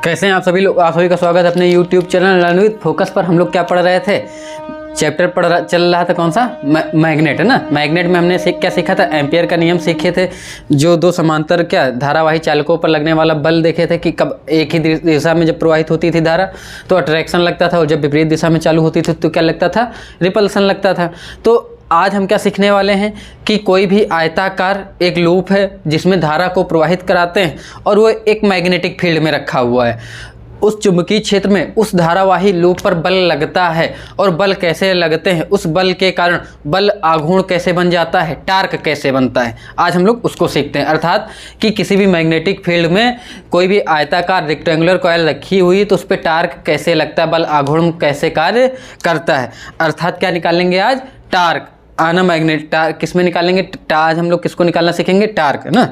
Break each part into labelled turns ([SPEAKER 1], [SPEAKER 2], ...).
[SPEAKER 1] कैसे हैं आप सभी लोग। आप सभी का स्वागत है अपने YouTube channel learn with focus पर। हम लोग क्या पढ़ रहे थे, चैप्टर चल रहा था कौन सा, मैग्नेट है ना। मैग्नेट में हमने क्या सीखा था, एम्पियर का नियम सीखे थे। जो दो समांतर क्या धारावाही चालकों पर लगने वाला बल देखे थे कि कब एक ही दिशा में जब प्रवाहित होती थी धारा तो अट्रैक्शन लगता था, और जब विपरीत दिशा में चालू होती थी तो क्या लगता था, रिपल्सन लगता था। तो आज हम क्या सीखने वाले हैं कि कोई भी आयताकार एक लूप है जिसमें धारा को प्रवाहित कराते हैं और वो एक मैग्नेटिक फील्ड में रखा हुआ है। उस चुंबकीय क्षेत्र में उस धारावाही लूप पर बल लगता है, और बल कैसे लगते हैं, उस बल के कारण बल आघूर्ण कैसे बन जाता है, टार्क कैसे बनता है, आज हम लोग उसको सीखते हैं। अर्थात कि किसी भी मैग्नेटिक फील्ड में कोई भी आयताकार रेक्टेंगुलर कॉइल रखी हुई तो उस पर टार्क कैसे लगता है, बल आघूर्ण कैसे कार्य करता है। अर्थात क्या निकालेंगे आज, टार्क। आना मैग्नेट टार्क किस में निकालेंगे, आज हम लोग किसको निकालना सीखेंगे, टार्क है ना।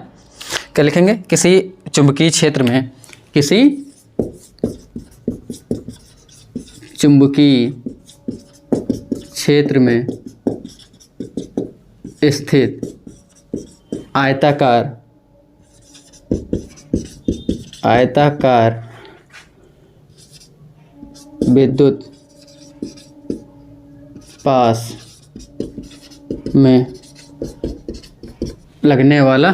[SPEAKER 1] क्या लिखेंगे, किसी चुंबकीय क्षेत्र में, किसी चुंबकीय क्षेत्र में स्थित आयताकार विद्युत पास में लगने वाला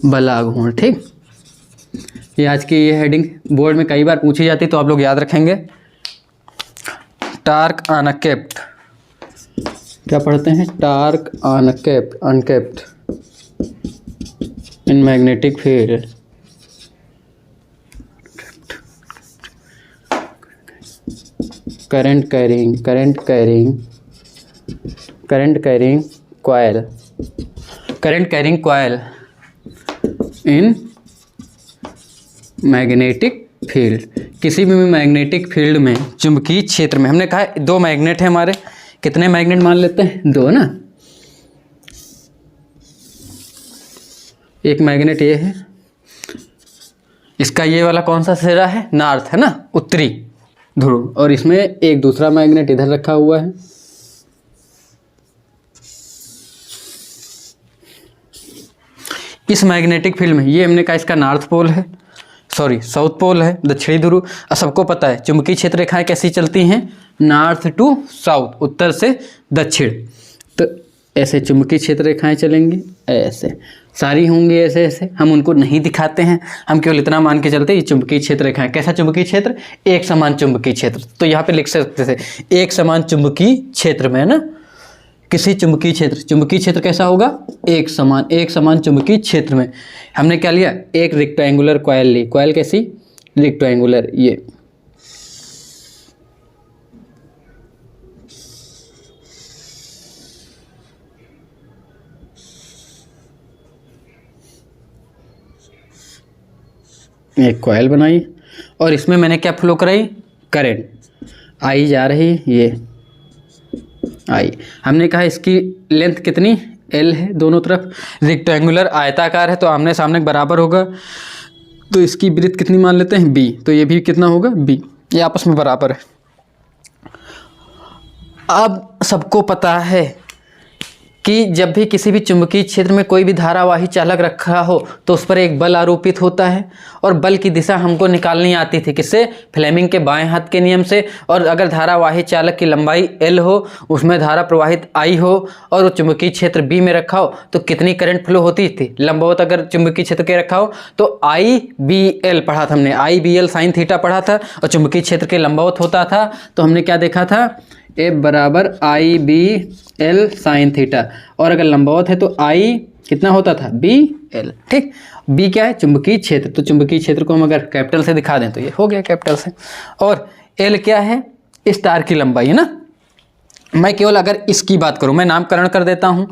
[SPEAKER 1] बल आघूर्ण। ठीक, ये आज की ये हेडिंग बोर्ड में कई बार पूछी जाती तो आप लोग याद रखेंगे। टार्क ऑन अ केप्ट, क्या पढ़ते हैं, torque on a kept, unkept in magnetic field. Current carrying coil in magnetic field. किसी भी मैग्नेटिक फील्ड में, चुंबकीय क्षेत्र में, हमने कहा दो मैग्नेट है हमारे, कितने मैग्नेट मान लेते हैं, दो ना। एक मैग्नेट ये है, इसका ये वाला कौन सा सिरा है, नॉर्थ है ना, उत्तरी ध्रुव, और इसमें एक दूसरा मैग्नेट इधर रखा हुआ है। इस मैग्नेटिक फील्ड में ये हमने कहा इसका नॉर्थ पोल है, साउथ पोल है, दक्षिणी ध्रुव। और सबको पता है चुंबकीय क्षेत्र रेखाएं कैसी चलती हैं, नॉर्थ टू साउथ, उत्तर से दक्षिण। तो ऐसे चुंबकीय क्षेत्र रेखाएं चलेंगी, ऐसे सारी होंगी, ऐसे ऐसे। हम उनको नहीं दिखाते हैं, हम केवल इतना मान के चलते हैं ये चुंबकीय क्षेत्र रेखाएं। कैसा चुंबकीय क्षेत्र, एक समान चुंबकीय क्षेत्र। तो यहाँ पे लिख सकते थे एक समान चुंबकीय क्षेत्र में, है ना, किसी चुंबकीय क्षेत्र कैसा होगा, एक समान चुंबकीय क्षेत्र में हमने क्या लिया, एक रेक्टेंगुलर कॉइल ली। कॉइल कैसी, रेक्टेंगुलर, ये एक कॉइल बनाई और इसमें मैंने क्या फ्लो कराई, करंट आई जा रही, ये आई। हमने कहा इसकी लेंथ कितनी, एल है, दोनों तरफ रेक्टेंगुलर आयताकार है तो आमने सामने बराबर होगा। तो इसकी ब्रीथ कितनी मान लेते हैं, बी। तो ये भी कितना होगा, बी, ये आपस में बराबर है। अब सबको पता है कि जब भी किसी भी चुंबकीय क्षेत्र में कोई भी धारावाही चालक रखा हो तो उस पर एक बल आरोपित होता है, और बल की दिशा हमको निकालनी आती थी किससे, फ्लेमिंग के बाएं हाथ के नियम से। और अगर धारावाही चालक की लंबाई L हो, उसमें धारा प्रवाहित I हो, और वो चुंबकीय क्षेत्र B में रखा हो तो कितनी करंट फ्लो होती थी, लंबवत अगर चुंबकीय क्षेत्र के रखा हो तो IBL पढ़ा था हमने, IBL साइन थीटा पढ़ा था, और चुंबकीय क्षेत्र के लंबवत होता था तो हमने क्या देखा था, F बराबर IBL साइन थीटा, और अगर लंबवत है तो I कितना होता था, BL। ठीक, B क्या है, चुंबकीय क्षेत्र। तो चुंबकीय क्षेत्र को हम अगर कैपिटल से दिखा दें तो ये हो गया कैपिटल से, और L क्या है, इस तार की लंबाई है ना। मैं केवल अगर इसकी बात करूं, मैं नामकरण कर देता हूं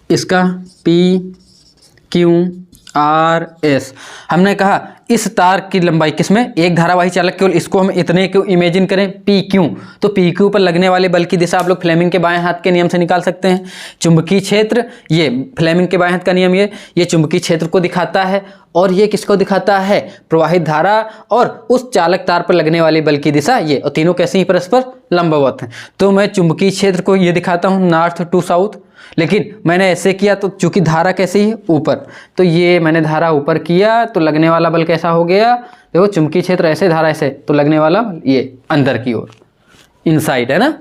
[SPEAKER 1] इसका PQRS। हमने कहा इस तार की लंबाई किसमें, एक धारावाही चालक, केवल इसको हम इतने को इमेजिन करें PQ, तो PQ पर लगने वाले बल की दिशा आप लोग फ्लेमिंग के बाएं हाथ के नियम से निकाल सकते हैं। चुंबकीय क्षेत्र, ये फ्लेमिंग के बाएं हाथ का नियम, ये चुंबकीय क्षेत्र को दिखाता है, और ये किसको दिखाता है, प्रवाहित धारा और उस चालक तार पर लगने वाली बल की दिशा ये, और तीनों कैसे ही परस्पर लंबवत हैं। तो मैं चुंबकीय क्षेत्र को ये दिखाता हूँ नॉर्थ टू साउथ, लेकिन मैंने ऐसे किया तो चूंकि धारा कैसी है ऊपर, तो ये मैंने धारा ऊपर किया तो लगने वाला बल कैसा हो गया, देखो चुंबकीय क्षेत्र ऐसे, धारा ऐसे, तो लगने वाला ये अंदर की ओर, इनसाइड है ना,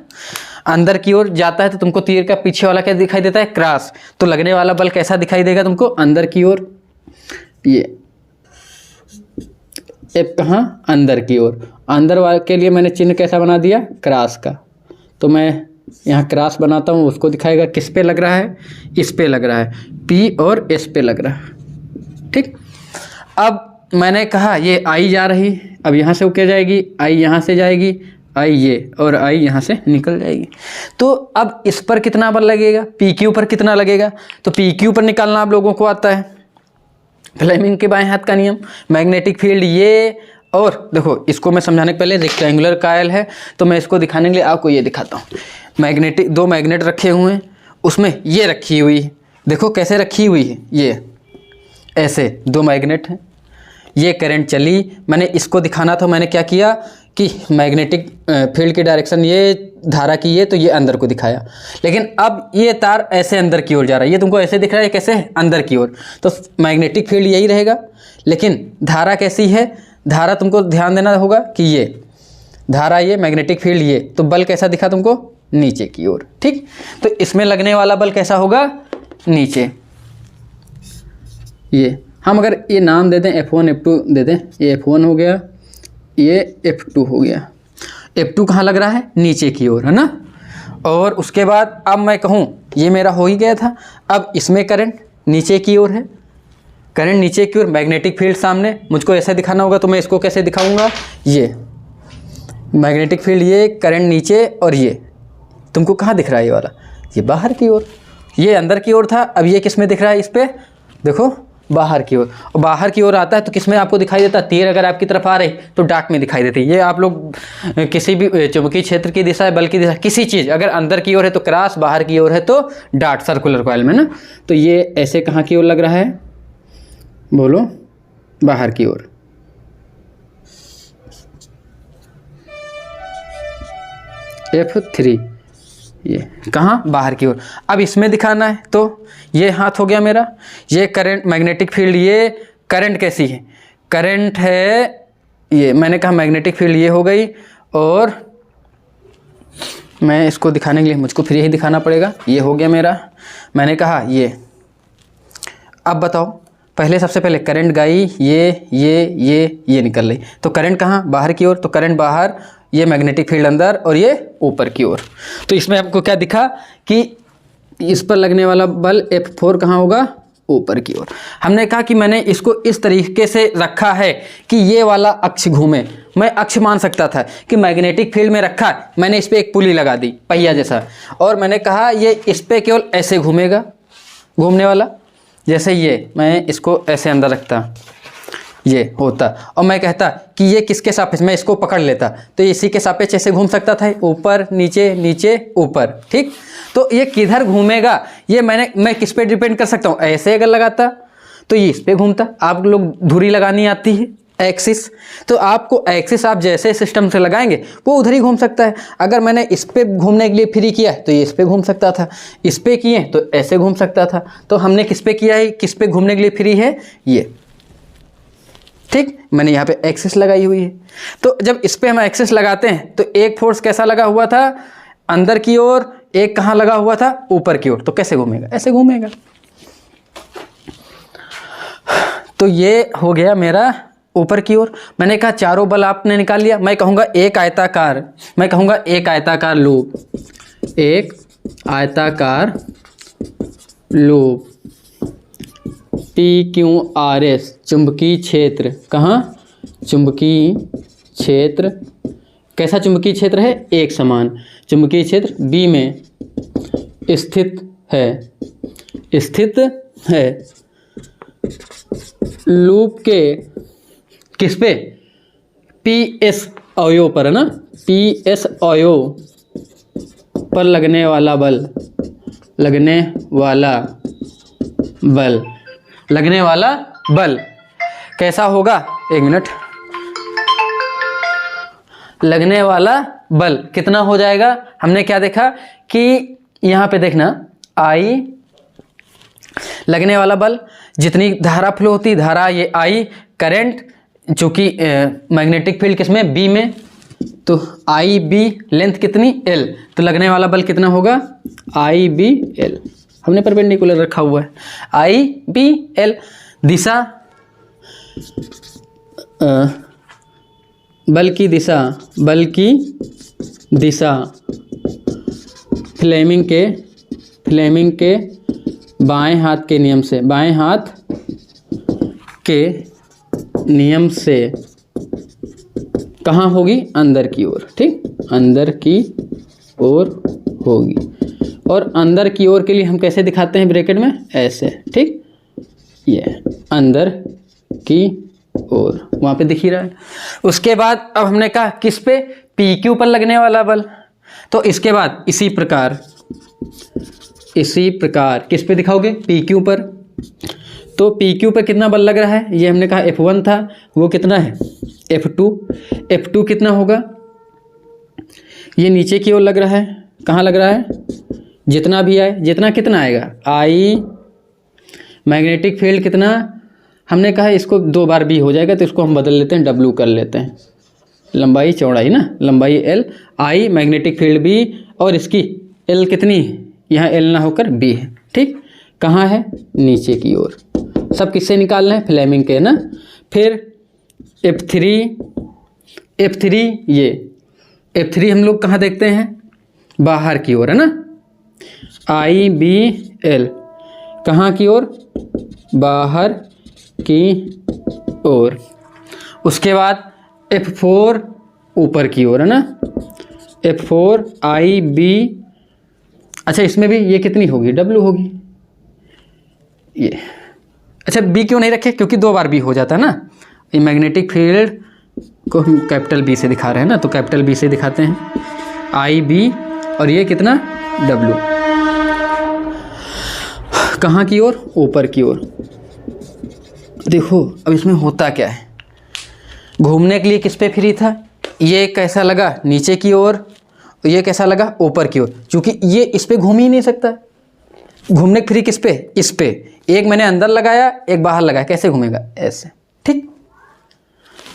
[SPEAKER 1] अंदर की ओर जाता है तो तुमको तीर का पीछे वाला क्या दिखाई देता है, क्रॉस, तो लगने वाला बल कैसा दिखाई देगा तुमको, अंदर की ओर। ये एफ कहाँ, अंदर की ओर, अंदर वाले के लिए मैंने चिन्ह कैसा बना दिया, क्रॉस का, तो मैं यहाँ क्रॉस बनाता हूँ, उसको दिखाएगा किस पे लग रहा है, इस पे लग रहा है, पी और एस पे लग रहा है। ठीक, अब मैंने कहा ये आई जा रही, अब यहाँ से वो क्या जाएगी, आई यहाँ से जाएगी, आई ये, और आई यहाँ से निकल जाएगी। तो अब इस पर कितना बल लगेगा, पी क्यू पर कितना लगेगा, तो पी क्यू पर निकालना आप लोगों को आता है, फ्लेमिंग के बाएं हाथ का नियम, मैग्नेटिक फील्ड ये, और देखो इसको मैं समझाने के पहले, रेक्टेंगुलर कायल है तो मैं इसको दिखाने के लिए आपको ये दिखाता हूँ। मैग्नेटिक दो मैग्नेट रखे हुए हैं, उसमें ये रखी हुई है, देखो कैसे रखी हुई है, ये ऐसे दो मैग्नेट हैं, ये करंट चली, मैंने इसको दिखाना था, मैंने क्या किया कि मैग्नेटिक फील्ड की डायरेक्शन ये धारा की ये, तो ये अंदर को दिखाया, लेकिन अब ये तार ऐसे अंदर की ओर जा रहा है, ये तुमको ऐसे दिख रहा है, कैसे अंदर की ओर, तो मैग्नेटिक फील्ड यही रहेगा, लेकिन धारा कैसी है, धारा तुमको ध्यान देना होगा कि ये धारा ये, मैग्नेटिक फील्ड ये, तो बल कैसा दिखा तुमको, नीचे की ओर। ठीक, तो इसमें लगने वाला बल कैसा होगा, नीचे, ये हम अगर ये नाम दे दें F1 F2 दे दें, ये F1 हो गया, ये F2 हो गया, F2 कहाँ लग रहा है, नीचे की ओर, है ना। और उसके बाद अब मैं कहूँ ये मेरा हो ही गया था, अब इसमें करंट नीचे की ओर है, करंट नीचे की ओर, मैग्नेटिक फील्ड सामने, मुझको ऐसे दिखाना होगा तो मैं इसको कैसे दिखाऊंगा, ये मैग्नेटिक फील्ड ये, करंट नीचे, और ये तुमको कहाँ दिख रहा है, ये वाला ये बाहर की ओर, ये अंदर की ओर था, अब ये किस में दिख रहा है, इस पे देखो बाहर की ओर, और बाहर की ओर आता है तो किसमें आपको दिखाई देता है, तीर अगर आपकी तरफ आ रही तो डार्क में दिखाई देती है। ये आप लोग किसी भी चुंबकीय क्षेत्र की दिशा है, बल की दिशा, किसी चीज़ अगर अंदर की ओर है तो क्रॉस, बाहर की ओर है तो डार्ट, सर्कुलर कॉइल में ना, तो ये ऐसे कहाँ की ओर लग रहा है, बोलो, बाहर की ओर। F3 ये कहाँ, बाहर की ओर। अब इसमें दिखाना है तो ये हाथ हो गया मेरा, ये करंट, मैग्नेटिक फील्ड ये, करंट कैसी है, करंट है ये, मैंने कहा मैग्नेटिक फील्ड ये हो गई, और मैं इसको दिखाने के लिए मुझको फिर यही दिखाना पड़ेगा, ये हो गया मेरा, मैंने कहा ये। अब बताओ, पहले सबसे पहले करंट गई, ये निकल रही, तो करंट कहाँ, बाहर की ओर, तो करंट बाहर, ये मैग्नेटिक फील्ड अंदर, और ये ऊपर की ओर। तो इसमें आपको क्या दिखा कि इस पर लगने वाला बल F4 कहाँ होगा, ऊपर की ओर। हमने कहा कि मैंने इसको इस तरीके से रखा है कि ये वाला अक्ष घूमे, मैं अक्ष मान सकता था कि मैग्नेटिक फील्ड में रखा है, मैंने इस पर एक पुली लगा दी पहिया जैसा, और मैंने कहा ये इस पर केवल ऐसे घूमेगा, घूमने वाला, जैसे ये मैं इसको ऐसे अंदर रखता, ये होता, और मैं कहता कि ये किसके सापेक्ष, मैं इसको पकड़ लेता तो ये इसी के सापेक्ष ऐसे घूम सकता था, ऊपर नीचे नीचे ऊपर। ठीक, तो ये किधर घूमेगा, ये मैं किस पे डिपेंड कर सकता हूँ, ऐसे अगर लगाता तो ये इस पे घूमता। आप लोग धुरी लगानी आती है, एक्सिस, तो आपको एक्सिस आप जैसे सिस्टम से लगाएंगे वो उधर ही घूम सकता है। अगर मैंने इस पे घूमने के लिए फ्री किया तो ये इस पे घूम सकता था, इस पे किए तो ऐसे घूम सकता था। तो हमने किस पे किया है, किस पे घूमने के लिए फ्री है, ये। ठीक, मैंने यहाँ पे एक्सिस लगाई हुई है। तो जब इस पे हम एक्सिस लगाते हैं तो एक फोर्स कैसा लगा हुआ था, अंदर की ओर, एक कहाँ लगा हुआ था, ऊपर की ओर, तो कैसे घूमेगा, ऐसे घूमेगा। तो ये हो गया मेरा ऊपर की ओर। मैंने कहा चारों बल आपने निकाल लिया, मैं कहूँगा एक आयताकार लूप, एक आयताकार लूप PQRS चुंबकीय क्षेत्र, कहाँ, चुंबकीय क्षेत्र, कैसा चुंबकीय क्षेत्र है, एक समान चुंबकीय क्षेत्र B में स्थित है लूप के किस पे, PS अवयव पर, है ना, PS अवयव पर लगने वाला बल कैसा होगा, एक मिनट, लगने वाला बल कितना हो जाएगा। हमने क्या देखा कि यहाँ पे देखना, आई लगने वाला बल, जितनी धारा फ्लो होती, धारा ये आई, करंट चूँकि मैग्नेटिक फील्ड किसमें, बी में, तो आई बी, लेंथ कितनी, एल, तो लगने वाला बल कितना होगा, आई बी एल। हमने परपेंडिकुलर रखा हुआ है, आई बी एल। दिशा, बल की दिशा फ्लेमिंग के बाएं हाथ के नियम से कहाँ होगी, अंदर की ओर, ठीक, अंदर की ओर होगी। और अंदर की ओर के लिए हम कैसे दिखाते हैं ब्रैकेट में, ऐसे, ठीक, ये अंदर की ओर, वहाँ पे दिख ही रहा है। उसके बाद अब हमने कहा किस पे, पी क्यू पर लगने वाला बल, तो इसके बाद इसी प्रकार किस पे दिखाओगे, पी क्यू पर। तो पी क्यू पर कितना बल लग रहा है, ये हमने कहा F1 था, वो कितना है F2 कितना होगा, ये नीचे की ओर लग रहा है, कहाँ लग रहा है, जितना भी आए, कितना आएगा, आई मैग्नेटिक फील्ड कितना, हमने कहा इसको 2 बार भी हो जाएगा, तो इसको हम बदल लेते हैं, W कर लेते हैं, लंबाई चौड़ाई ना, लंबाई L, आई मैग्नेटिक फील्ड B, और इसकी L कितनी, यहाँ L ना होकर B है, ठीक, कहाँ है, नीचे की ओर। सब किससे निकालना है, फ्लेमिंग के ना। फिर F3 ये F3 हम लोग कहाँ देखते हैं, बाहर की ओर है ना, आई बी एल, कहाँ की ओर, बाहर की ओर। उसके बाद F4 ऊपर की ओर है ना, F4 आई बी, अच्छा इसमें भी ये कितनी होगी, W होगी ये। अच्छा B क्यों नहीं रखे, क्योंकि 2 बार B हो जाता है ना, ये मैग्नेटिक फील्ड को हम कैपिटल B से दिखा रहे हैं ना, तो कैपिटल B से दिखाते हैं, आई बी, और ये कितना, W, कहाँ की ओर, ऊपर की ओर। देखो अब इसमें होता क्या है, घूमने के लिए किस पे फ्री था, ये कैसा लगा, नीचे की ओर, ये कैसा लगा, ऊपर की ओर, क्योंकि ये इस पे घूम ही नहीं सकता, घूमने फ्री किस पे, इस पे, एक मैंने अंदर लगाया, एक बाहर लगाया, कैसे घूमेगा, ऐसे, ठीक।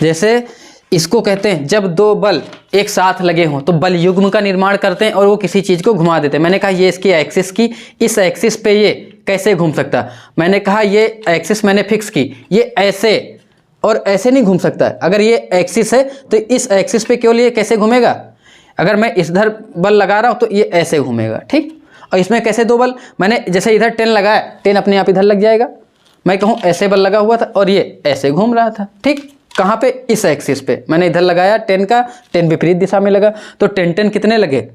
[SPEAKER 1] जैसे इसको कहते हैं जब 2 बल एक साथ लगे हों तो बल युग्म का निर्माण करते हैं और वो किसी चीज़ को घुमा देते हैं। मैंने कहा ये इसकी एक्सिस की, इस एक्सिस पे ये कैसे घूम सकता, मैंने कहा ये एक्सिस मैंने फिक्स की, ये ऐसे और ऐसे नहीं घूम सकता। अगर ये एक्सिस है तो इस एक्सिस पे केवल ये कैसे घूमेगा, अगर मैं इधर बल लगा रहा हूँ तो ये ऐसे घूमेगा, ठीक। और इसमें कैसे 2 बल, मैंने जैसे इधर 10 लगाया, 10 अपने आप इधर लग जाएगा। मैं कहूँ ऐसे बल लगा हुआ था और ये ऐसे घूम रहा था, ठीक। कहाँ पे, इस एक्सिस पे मैंने इधर लगाया 10 का, 10 विपरीत दिशा में लगा, तो 10 कितने लगे,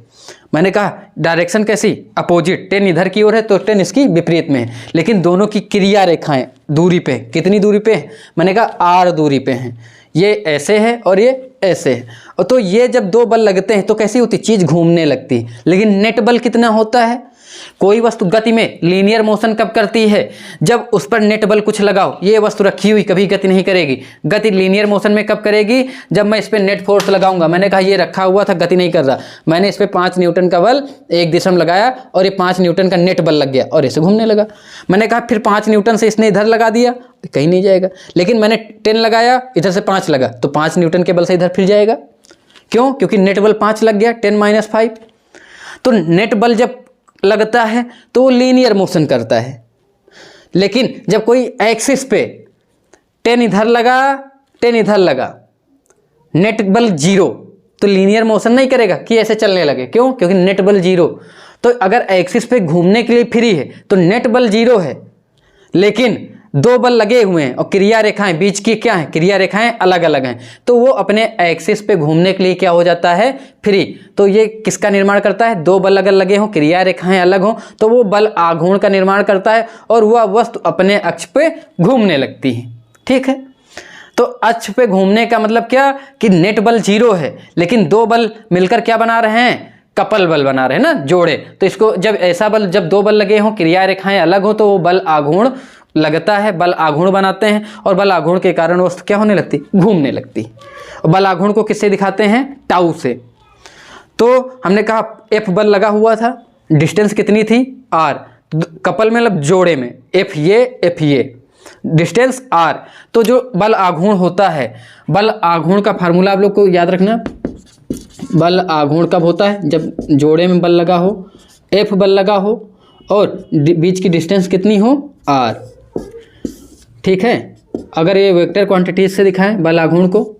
[SPEAKER 1] मैंने कहा डायरेक्शन कैसी, अपोजिट, 10 इधर की ओर है तो 10 इसकी विपरीत में है, लेकिन दोनों की क्रिया रेखाएं दूरी पे, कितनी दूरी पे है, मैंने कहा r दूरी पे हैं, ये ऐसे है और ये ऐसे है। और तो ये जब 2 बल लगते हैं तो कैसी होती, चीज़ घूमने लगती है। लेकिन नेट बल कितना होता है, कोई वस्तु गति में लीनियर मोशन कब करती है, जब उस पर नेट बल कुछ लगाओ। ये वस्तु रखी हुई कभी गति नहीं करेगी, गति लीनियर मोशन में कब करेगी, जब मैं इस पर नेट फोर्स लगाऊंगा। मैंने कहा ये रखा हुआ था, गति नहीं कर रहा, मैंने इस पर 5 न्यूटन का बल एक दिशा में लगाया और ये 5 न्यूटन का नेट बल लग गया और इसे घूमने लगा। मैंने कहा फिर 5 न्यूटन से इसने इधर लगा दिया, कहीं नहीं जाएगा। लेकिन मैंने 10 लगाया, इधर से 5 लगा, तो 5 न्यूटन के बल से इधर फिर जाएगा। क्यों, क्योंकि नेट बल 5 लग गया, 10 - 5। तो नेट बल जब लगता है तो वो लीनियर मोशन करता है। लेकिन जब कोई एक्सिस पे 10 इधर लगा, 10 इधर लगा, नेट बल 0, तो लीनियर मोशन नहीं करेगा कि ऐसे चलने लगे। क्यों, क्योंकि नेट बल 0। तो अगर एक्सिस पे घूमने के लिए फ्री है तो नेट बल 0 है, लेकिन 2 बल लगे हुए हैं और क्रिया रेखाएं बीच की क्या है, क्रिया रेखाएं अलग अलग हैं, तो वो अपने एक्सिस पे घूमने के लिए क्या हो जाता है, फ्री। तो ये किसका निर्माण करता है, 2 बल अगर लगे हों, क्रिया रेखाएं अलग हों, तो वो बल आघूर्ण का निर्माण करता है और वह वस्तु अपने अक्ष पे घूमने लगती है, ठीक है। तो अक्ष पे घूमने का मतलब क्या, कि नेट बल 0 है, लेकिन 2 बल मिलकर क्या बना रहे हैं, कपल बल बना रहे हैं ना, जोड़े। तो इसको जब ऐसा बल, जब 2 बल लगे हों, क्रिया रेखाएं अलग हो, तो वो बल आघूर्ण लगता है, बल आघूर्ण बनाते हैं और बल आघूर्ण के कारण वस्तु क्या होने लगती, घूमने लगती। और बल आघूर्ण को किससे दिखाते हैं, टाउ से। तो हमने कहा F बल लगा हुआ था, डिस्टेंस कितनी थी, r, कपल में मतलब जोड़े में, एफ ये डिस्टेंस आर, तो जो बल आघूर्ण होता है, बल आघूर्ण का फार्मूला आप लोग को याद रखना। बल आघूर्ण कब होता है? जब जोड़े में बल लगा हो, एफ बल लगा हो और बीच की डिस्टेंस कितनी हो? आर। ठीक है, अगर ये वेक्टर क्वांटिटीज से दिखाएं बल आघूर्ण को,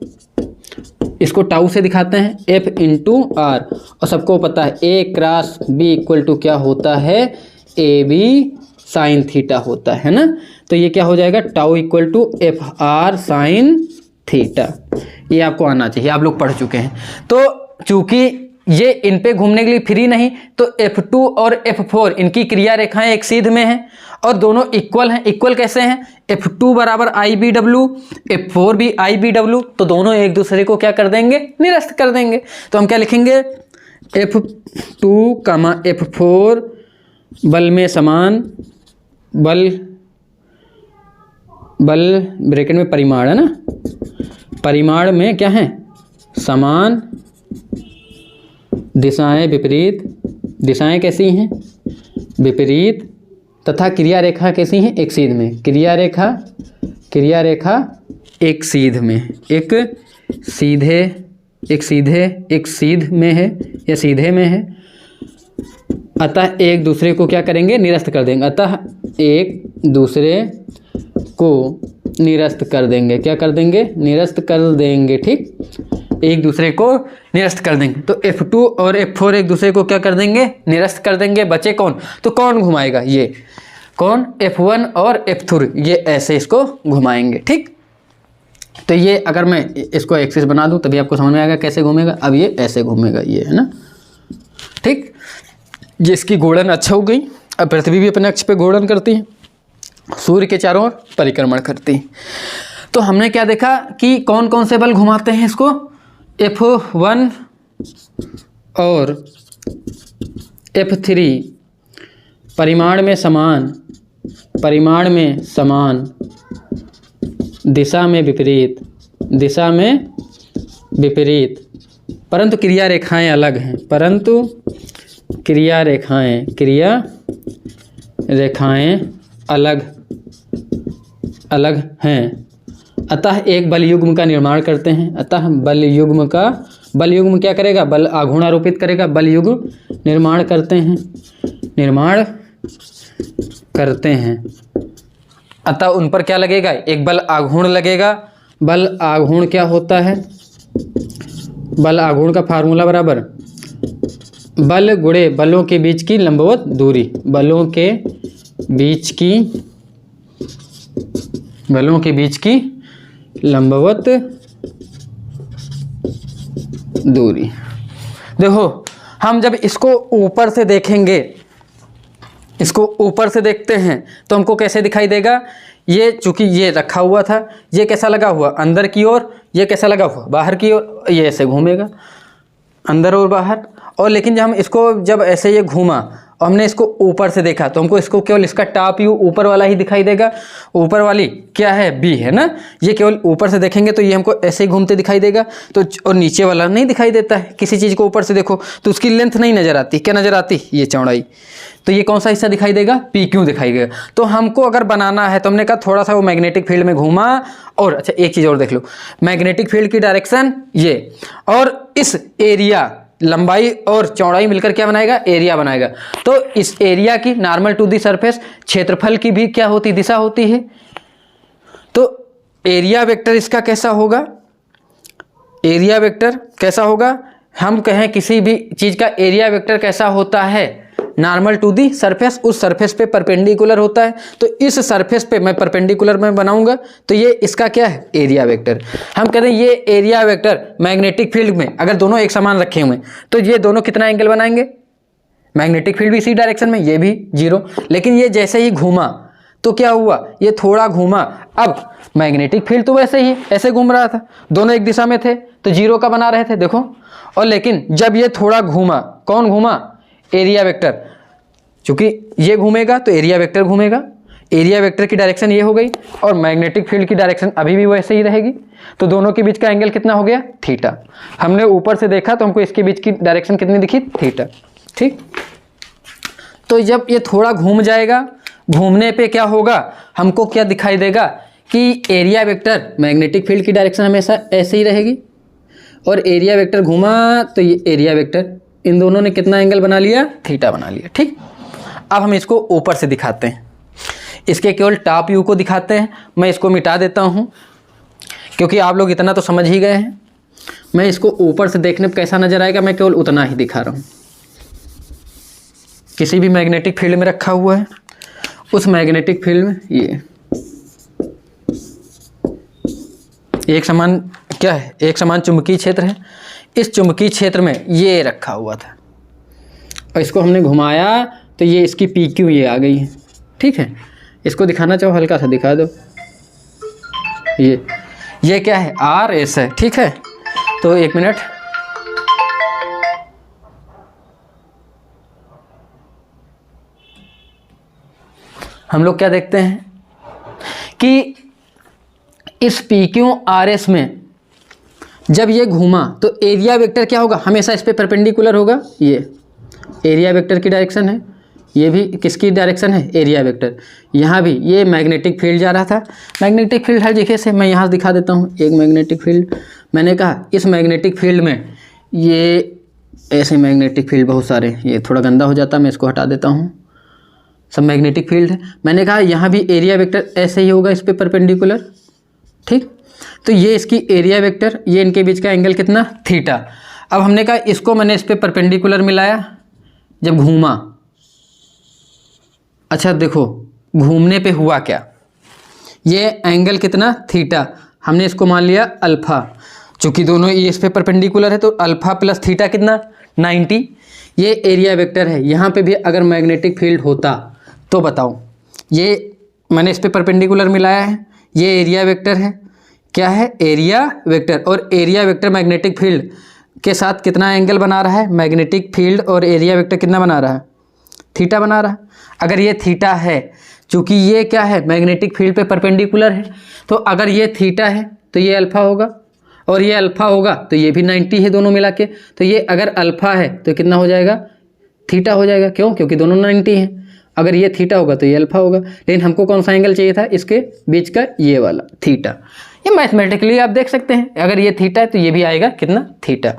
[SPEAKER 1] इसको टाउ से दिखाते हैं, एफ इंटू आर, और सबको पता है ए क्रॉस बी इक्वल टू क्या होता है? ए बी साइन थीटा होता है ना। तो ये क्या हो जाएगा? Tau equal to f r sine theta. ये आपको आना चाहिए, आप लोग पढ़ चुके हैं। तो चूंकि ये इन पे घूमने के लिए फ्री नहीं, तो F2 और F4 इनकी क्रिया रेखाएं एक सीध में हैं और दोनों इक्वल हैं। इक्वल कैसे हैं? F2 बराबर IBW, F4 भी IBW, तो दोनों एक दूसरे को क्या कर देंगे? निरस्त कर देंगे। तो हम क्या लिखेंगे? F2, F4 बल में समान, बल ब्रैकेट में परिमाण है ना, परिमाण में क्या है? समान, दिशाएं विपरीत, दिशाएं कैसी हैं? विपरीत, तथा क्रिया रेखा कैसी हैं? एक सीध में। क्रिया रेखा एक सीध में, एक सीध में है या सीधे में है। अतः एक दूसरे को क्या करेंगे? निरस्त कर देंगे। अतः एक दूसरे को निरस्त कर देंगे। क्या कर देंगे? निरस्त कर देंगे। ठीक, एक दूसरे को निरस्त कर देंगे। तो F2 और F4 एक दूसरे को क्या कर देंगे? निरस्त कर देंगे। बचे कौन? तो कौन घुमाएगा? ये कौन? F1 और F3, ये ऐसे इसको घुमाएंगे। ठीक, तो ये अगर मैं इसको एक्सिस बना दूं तभी आपको समझ में आएगा कैसे घूमेगा। अब ये ऐसे घूमेगा, ये है ना। ठीक, ये इसकी घूर्णन अच्छा हो गई। अब पृथ्वी भी अपने अक्ष पे घूर्णन करती है, सूर्य के चारों ओर परिक्रमण करती है। तो हमने क्या देखा कि कौन कौन से बल घुमाते हैं इसको? F1 और F3 परिमाण में समान, दिशा में विपरीत, परंतु क्रिया रेखाएं अलग हैं। क्रिया रेखाएं अलग हैं। अतः एक बल युग्म का निर्माण करते हैं। अतः बल युग्म क्या करेगा? बल आघूर्ण आरोपित करेगा। बल युग्म निर्माण करते हैं। अतः उन पर क्या लगेगा? एक बल आघूर्ण लगेगा। बल आघूर्ण क्या होता है? बल आघूर्ण का फार्मूला बराबर बल गुणे बलों के बीच की लंबवत दूरी। बलों के बीच की लंबवत दूरी। देखो, हम जब इसको ऊपर से देखेंगे, इसको ऊपर से देखते हैं तो हमको कैसे दिखाई देगा? ये चूंकि ये रखा हुआ था, ये कैसा लगा हुआ? अंदर की ओर। ये कैसा लगा हुआ? बाहर की ओर। ये ऐसे घूमेगा, अंदर और बाहर। और लेकिन जब हम इसको जब ऐसे ये घूमा और हमने इसको ऊपर से देखा तो हमको इसको केवल इसका टॉप व्यू ऊपर वाला ही दिखाई देगा। ऊपर वाली क्या है? बी है ना। ये केवल ऊपर से देखेंगे तो ये हमको ऐसे ही घूमते दिखाई देगा। तो और नीचे वाला नहीं दिखाई देता है। किसी चीज़ को ऊपर से देखो तो उसकी लेंथ नहीं नज़र आती। क्या नज़र आती? ये चौड़ाई। तो ये कौन सा हिस्सा दिखाई देगा? पी क्यू दिखाई देगा। तो हमको अगर बनाना है तो हमने कहा थोड़ा सा वो मैग्नेटिक फील्ड में घूमा। और अच्छा, एक चीज़ और देख लो, मैग्नेटिक फील्ड की डायरेक्शन ये, और इस एरिया, लंबाई और चौड़ाई मिलकर क्या बनाएगा? एरिया बनाएगा। तो इस एरिया की नॉर्मल टू दी सरफेस, क्षेत्रफल की भी क्या होती? दिशा होती है। तो एरिया वेक्टर इसका कैसा होगा? एरिया वेक्टर कैसा होगा? हम कहें किसी भी चीज़ का एरिया वेक्टर कैसा होता है? नॉर्मल टू दी सरफेस, उस सरफेस पे परपेंडिकुलर होता है। तो इस सरफेस पे मैं परपेंडिकुलर में बनाऊंगा तो ये इसका क्या है? Area vector. हम कहते हैं ये एरिया वेक्टर मैग्नेटिक फील्ड में अगर दोनों एक समान रखे हुए तो ये दोनों कितना एंगल बनाएंगे? मैग्नेटिक फील्ड भी इसी डायरेक्शन में, ये भी 0। लेकिन ये जैसे ही घूमा तो क्या हुआ? ये थोड़ा घूमा। अब मैग्नेटिक फील्ड तो वैसे ही ऐसे घूम रहा था, दोनों एक दिशा में थे तो 0 का बना रहे थे, देखो। और लेकिन जब ये थोड़ा घूमा, कौन घूमा? Area vector. चूंकि ये घूमेगा तो एरिया वेक्टर घूमेगा। एरिया वेक्टर की डायरेक्शन ये हो गई और मैग्नेटिक फील्ड की डायरेक्शन अभी भी वैसे ही रहेगी। तो दोनों के बीच का एंगल कितना हो गया? थीटा। हमने ऊपर से देखा तो हमको इसके बीच की डायरेक्शन कितनी दिखी? थीटा। ठीक, तो जब ये थोड़ा घूम जाएगा, घूमने पे क्या होगा, हमको क्या दिखाई देगा कि एरिया वेक्टर, मैग्नेटिक फील्ड की डायरेक्शन हमेशा ऐसे ही रहेगी, और एरिया वेक्टर घूमा तो ये एरिया वेक्टर, इन दोनों ने कितना एंगल बना लिया, थीटा बना लिया। ठीक, अब हम इसको ऊपर से दिखाते हैं, इसके केवल टॉप व्यू को दिखाते हैं। मैं इसको मिटा देता हूँ क्योंकि आप लोग इतना तो समझ ही गए हैं। मैं इसको ऊपर से देखने पर कैसा नजर आएगा, मैं केवल उतना ही दिखा रहा हूँ। किसी भी मैग्नेटिक फील्ड में रखा हुआ है, उस मैग्नेटिक फील्ड में ये एक समान क्या है, एक समान चुंबकीय क्षेत्र है। इस चुंबकीय क्षेत्र में ये रखा हुआ था और इसको हमने घुमाया तो ये इसकी पी क्यू ये आ गई है। ठीक है, इसको दिखाना चाहो हल्का सा दिखा दो। ये क्या है, आर एस है। ठीक है, तो एक मिनट, हम लोग क्या देखते हैं कि इस पी क्यू आर एस में जब ये घूमा तो एरिया वेक्टर क्या होगा, हमेशा इस पे परपेंडिकुलर होगा। ये एरिया वेक्टर की डायरेक्शन है, ये भी किसकी डायरेक्शन है, एरिया वेक्टर। यहाँ भी ये मैग्नेटिक फील्ड जा रहा था। मैग्नेटिक फील्ड हर जगह से, मैं यहाँ दिखा देता हूँ एक मैग्नेटिक फील्ड। मैंने कहा इस मैग्नेटिक फील्ड में ये ऐसे मैग्नेटिक फील्ड बहुत सारे, ये थोड़ा गंदा हो जाता है, मैं इसको हटा देता हूँ। सब मैग्नेटिक फील्ड है। मैंने कहा यहाँ भी एरिया वेक्टर ऐसे ही होगा, इस पर परपेंडिकुलर। ठीक, तो ये इसकी एरिया वेक्टर, ये इनके बीच का एंगल कितना, थीटा। अब हमने कहा इसको मैंने इस पे परपेंडिकुलर मिलाया जब घूमा। अच्छा देखो, घूमने पे हुआ क्या, ये एंगल कितना, थीटा। हमने इसको मान लिया अल्फा, चूंकि दोनों ये इस पे परपेंडिकुलर है तो अल्फा प्लस थीटा कितना, 90। ये एरिया वेक्टर है। यहाँ पे भी अगर मैग्नेटिक फील्ड होता तो बताओ, ये मैंने इस पे परपेंडिकुलर मिलाया है, ये एरिया वेक्टर है, क्या है, एरिया वेक्टर। और एरिया वेक्टर मैग्नेटिक फील्ड के साथ कितना एंगल बना रहा है, मैग्नेटिक फील्ड और एरिया वेक्टर कितना बना रहा है, थीटा बना रहा है। अगर ये थीटा है, चूंकि ये क्या है, मैग्नेटिक फील्ड पे परपेंडिकुलर है, तो अगर ये थीटा है तो ये अल्फा होगा, और ये अल्फा होगा तो ये भी 90 है, दोनों मिला के। तो ये अगर अल्फा है तो कितना हो जाएगा, थीटा हो जाएगा। क्यों, क्योंकि दोनों 90 हैं। अगर ये थीटा होगा तो ये अल्फा होगा। लेकिन हमको कौन सा एंगल चाहिए था, इसके बीच का ये वाला, थीटा। ये मैथमेटिकली आप देख सकते हैं, अगर ये थीटा है तो ये भी आएगा कितना, थीटा।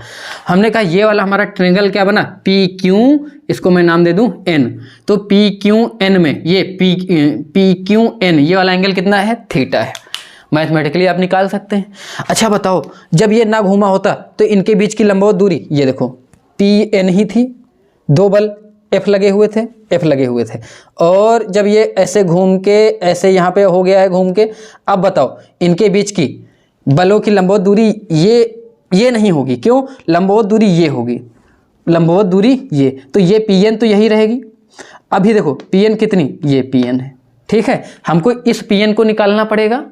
[SPEAKER 1] हमने कहा ये वाला हमारा ट्रायंगल क्या बना, पी क्यू, इसको मैं नाम दे दूं एन। तो पी क्यू एन में ये पी क्यू एन, ये वाला एंगल कितना है, थीटा है। मैथमेटिकली आप निकाल सकते हैं। अच्छा बताओ, जब ये ना घूमा होता तो इनके बीच की लंबवत दूरी, ये देखो पी एन ही थी, दो बल एफ लगे हुए थे, और जब ये ऐसे घूम के ऐसे यहाँ पे हो गया है घूम के, अब बताओ इनके बीच की बलों की लंबवत दूरी ये नहीं होगी। क्यों, लंबवत दूरी ये होगी, लंबवत दूरी ये, तो ये पी एन तो यही रहेगी। अभी देखो पी एन कितनी, ये पी एन है। ठीक है, हमको इस पी एन को निकालना पड़ेगा।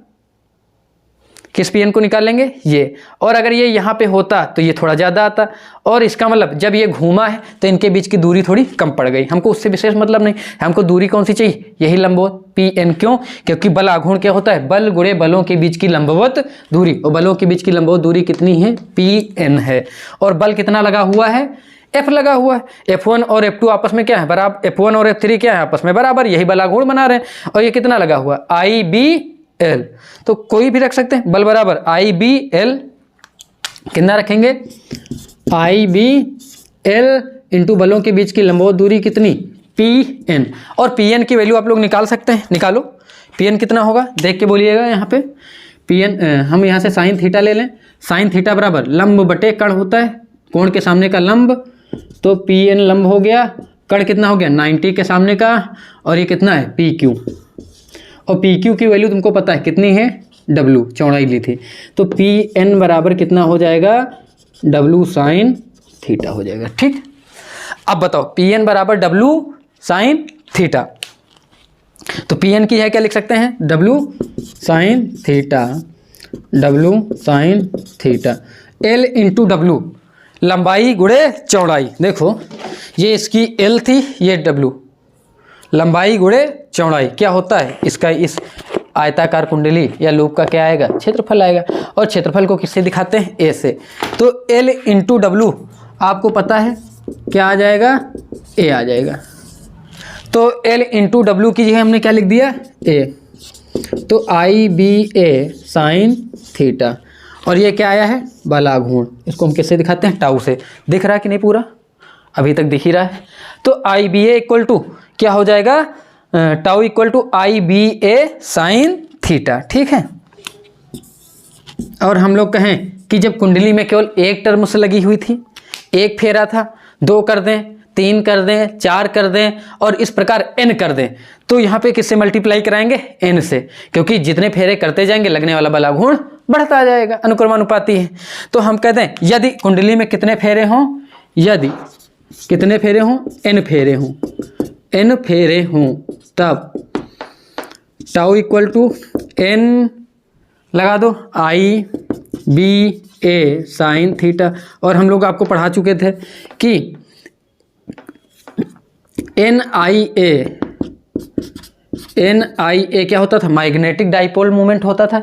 [SPEAKER 1] किस पी एन को निकालेंगे, ये। और अगर ये यहाँ पे होता तो ये थोड़ा ज़्यादा आता, और इसका मतलब जब ये घूमा है तो इनके बीच की दूरी थोड़ी कम पड़ गई। हमको उससे विशेष मतलब नहीं, हमको दूरी कौन सी चाहिए, यही लंबवत पी एन। क्यों, क्योंकि बल आघूर्ण क्या होता है, बल गुणे बलों के बीच की लंबवत दूरी, और बलों के बीच की लंबवत दूरी कितनी है, पी एन है। और बल कितना लगा हुआ है, एफ लगा हुआ है। F1 और F2 आपस में क्या है, बराबर। F1 और F3 क्या है, आपस में बराबर, यही बल आघूर्ण बना रहे हैं। और ये कितना लगा हुआ, IBL, तो कोई भी रख सकते हैं, बल बराबर IBL, कितना रखेंगे, IBL इंटू बलों के बीच की लंबवत दूरी कितनी, PN। और PN की वैल्यू आप लोग निकाल सकते हैं, निकालो। PN कितना होगा, देख के बोलिएगा। यहाँ पे PN हम यहाँ से साइन थीटा ले लें। साइन थीटा बराबर लंब बटे कण होता है, कोण के सामने का लंब, तो PN लंब हो गया, कण कितना हो गया, 90 के सामने का, और ये कितना है, PQ। और PQ की वैल्यू तुमको पता है कितनी है, W, चौड़ाई ली थी। तो PN बराबर कितना हो जाएगा, W साइन थीटा हो जाएगा। ठीक, अब बताओ PN बराबर W साइन थीटा, तो PN की है क्या लिख सकते हैं, W sine theta, W sine theta. L into W, लंबाई गुणे चौड़ाई। देखो ये इसकी L थी, ये W, लंबाई गुणे चौड़ाई क्या होता है इसका, इस आयताकार कुंडली या लूप का क्या आएगा, क्षेत्रफल आएगा। और क्षेत्रफल को किससे दिखाते हैं, A से। तो L इंटू W आपको पता है क्या आ जाएगा, A आ जाएगा। तो L इंटू डब्ल्यू की जगह हमने क्या लिख दिया, ए, तो I B A sine theta, और ये क्या आया है, बल आघूर्ण। इसको हम किससे दिखाते हैं, टाउ से। दिख रहा है कि नहीं, पूरा अभी तक दिख ही रहा है। तो I B A equal to क्या हो जाएगा, tau equal to I B A sine theta, ठीक है। और हम लोग कहें कि जब कुंडली में केवल एक टर्म से लगी हुई थी, एक फेरा था, 2 कर दें, 3 कर दें, 4 कर दें, और इस प्रकार n कर दें, तो यहाँ पे किससे मल्टीप्लाई कराएंगे, n से, क्योंकि जितने फेरे करते जाएंगे लगने वाला बल आघूर्ण बढ़ता जाएगा, अनुक्रमानुपाती है। तो हम कहते हैं यदि कुंडली में कितने फेरे हों, यदि कितने फेरे हों, n फेरे हों, n फेरे हों, तब टाउ इक्वल टू n लगा दो आई बी ए साइन थीटा। और हम लोग आपको पढ़ा चुके थे कि एन आई ए क्या होता था, मैग्नेटिक डाइपोल मोमेंट होता था,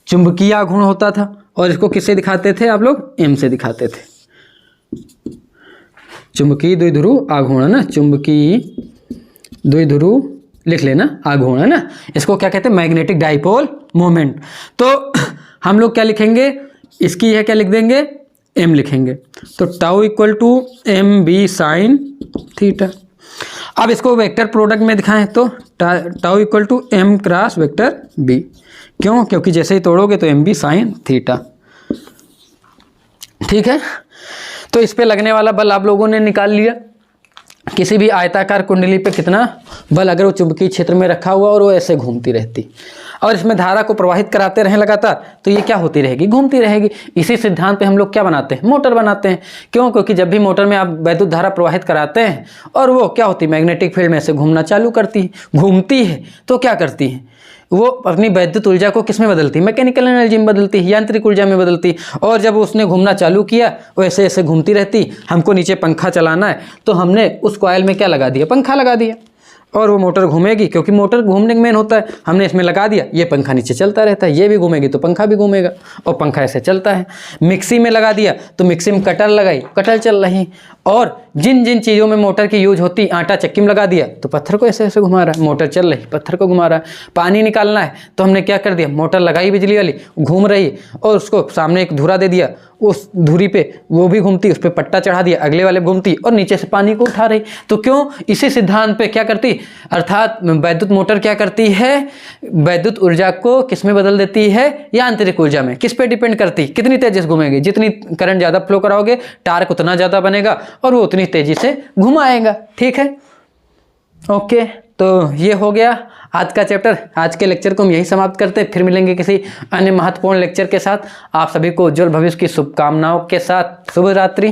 [SPEAKER 1] चुंबकीय आघूर्ण होता था, और इसको किससे दिखाते थे आप लोग, m से दिखाते थे। चुंबकीय द्विध्रुव आघूर्ण, ना, चुंबकीय द्विध्रुव लिख लेना, आघूर्ण, है ना। इसको क्या कहते हैं, मैग्नेटिक डाइपोल मोमेंट। तो हम लोग क्या लिखेंगे, इसकी यह क्या लिख देंगे, m लिखेंगे। तो tau equal to m b sine theta. अब इसको वेक्टर प्रोडक्ट में दिखाएं तो tau equal to m cross vector b। क्यों, क्योंकि जैसे ही तोड़ोगे तो एम बी साइन थीटा, ठीक है। तो इस पे लगने वाला बल आप लोगों ने निकाल लिया। किसी भी आयताकार कुंडली पे कितना बल, अगर वो चुंबकीय क्षेत्र में रखा हुआ और वो ऐसे घूमती रहती और इसमें धारा को प्रवाहित कराते रहें लगातार, तो ये क्या होती रहेगी, घूमती रहेगी। इसी सिद्धांत पे हम लोग क्या बनाते हैं, मोटर बनाते हैं। क्यों, क्योंकि जब भी मोटर में आप वैद्युत धारा प्रवाहित कराते हैं और वो क्या होती है, मैग्नेटिक फील्ड में ऐसे घूमना चालू करती है, घूमती है, तो क्या करती है, वो अपनी वैद्युत ऊर्जा को किस में बदलती है, मैकेनिकल एनर्जी में बदलती है, यांत्रिक ऊर्जा में बदलती है। और जब उसने घूमना चालू किया, वो ऐसे ऐसे घूमती रहती। हमको नीचे पंखा चलाना है, तो हमने उस कॉइल में क्या लगा दिया, पंखा लगा दिया, और वो मोटर घूमेगी, क्योंकि मोटर घूमने का मेन होता है, हमने इसमें लगा दिया, ये पंखा नीचे चलता रहता है, ये भी घूमेगी तो पंखा भी घूमेगा, और पंखा ऐसे चलता है। मिक्सी में लगा दिया तो मिक्सी में कटर लगाई, कटर चल रही। और जिन जिन चीज़ों में मोटर की यूज होती, आटा चक्की में लगा दिया तो पत्थर को ऐसे ऐसे घुमा रहा है, मोटर चल रही, पत्थर को घुमा रहा है। पानी निकालना है तो हमने क्या कर दिया, मोटर लगाई बिजली वाली, घूम रही, और उसको सामने एक धुरा दे दिया, उस धुरी पे वो भी घूमती, उस पर पट्टा चढ़ा दिया, अगले वाले घूमती और नीचे से पानी को उठा रही। तो क्यों, इसी सिद्धांत पे क्या करती, अर्थात वैद्युत मोटर क्या करती है, वैद्युत ऊर्जा को किस में बदल देती है, यांत्रिक ऊर्जा में। किस पे डिपेंड करती, कितनी तेजी से घूमेगी, जितनी करंट ज़्यादा फ्लो कराओगे टार्क उतना ज़्यादा बनेगा और वो उतनी तेजी से घुमाएगा, ठीक है। ओके, तो ये हो गया आज का चैप्टर। आज के लेक्चर को हम यही समाप्त करते हैं, फिर मिलेंगे किसी अन्य महत्वपूर्ण लेक्चर के साथ। आप सभी को उज्जवल भविष्य की शुभकामनाओं के साथ शुभ रात्रि।